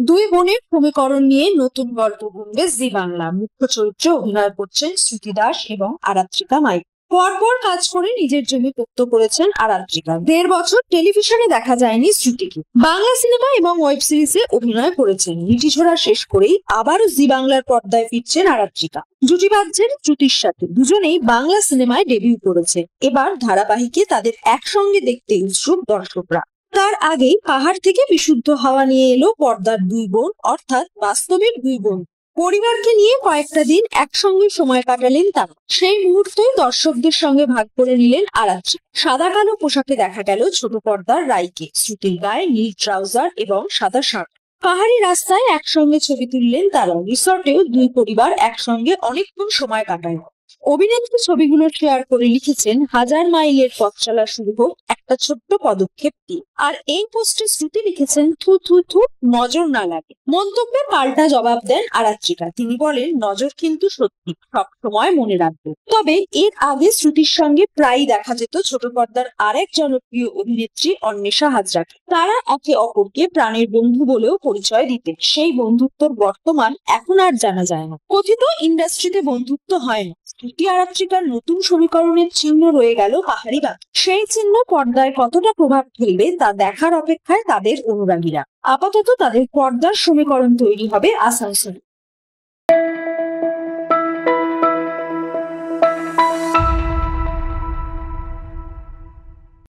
দুই বোনের সমীকরণ নিয়ে নতুন গল্প বুনবে জি বাংলা। মুখ্য চরিত্রে অভিনয় করছেন শ্রুতি দাস এবং আরাত্রিকা মাইক। পরপর কাজ করে নিজের জমি পোক্ত করেছেন আরাত্রিকা। 1.5 বছর টেলিভিশনে দেখা যায়নি শ্রুতিকে। বাংলা সিনেমা এবং ওয়েব সিরিজে অভিনয় করেছেন। নিটিছোড়া শেষ করেই আবারও জি বাংলার পর্দায় ফিরছেন আরাত্রিকা। জুটি বাঁধছেন শ্রুতির সাথে। দুজনেই বাংলা সিনেমায় ডেবিউ করেছে। এবার ধারাবাহিকে তাদের একসঙ্গে দেখতে উৎসুক দর্শকরা। তার আগেই পাহাড় থেকে বিশুদ্ধ হাওয়া নিয়ে এলো পর্দার দুই বোন, অর্থাৎ বাস্তবের দুই বোন। পরিবারকে নিয়ে কয়েকটা দিন একসঙ্গে সময় কাটালেন তারা। সেই মুহূর্তই দর্শকদের সঙ্গে ভাগ করে নিলেন আরাত্রি। সাদা কালো পোশাকে দেখা গেল ছোট পর্দার রাইকে। শ্রুতির গায়ে নীল ট্রাউজার এবং সাদা শার্ট। পাহাড়ি রাস্তায় একসঙ্গে ছবি তুললেন তারা। রিসর্টেও দুই পরিবার একসঙ্গে অনেকক্ষণ সময় কাটায়। অভিনেত্রী ছবিগুলো শেয়ার করে লিখেছেন, 1000 মাইলের পথ চলা শুরু হোক একটা ছোট্ট পদক্ষেপ দিয়ে। আর এই পোস্টে শ্রুতি লিখেছেন, থু থু থু, নজর না লাগে। মন্তব্যে পাল্টা জবাব দেন আরাত্রিকা। তিনি বলেন, নজর কিন্তু সত্যি, সব সময় মনে রাখবো। তবে এর আগে শ্রুতির সঙ্গে প্রায়ই দেখা যেত ছোট পর্দার আরেক জনপ্রিয় অভিনেত্রী অন্বেষা হাজরাকে। তারা একে অপরকে প্রাণের বন্ধু বলেও পরিচয় দিতেন। সেই বন্ধুত্বর বর্তমান এখন আর জানা যায় না। কথিত ইন্ডাস্ট্রিতে বন্ধুত্ব হয় না। শ্রুতি আরাত্রিকার নতুন সমীকরণের চিহ্ন রয়ে গেল পাহাড়ি বাঘ। সেই চিহ্ন পর্দায় কতটা প্রভাব ফেলবে তা দেখার অপেক্ষায় তাদের অনুরাগীরা। আপাতত তাদের পর্দার সমীকরণ তৈরি হবে আসানসোলে।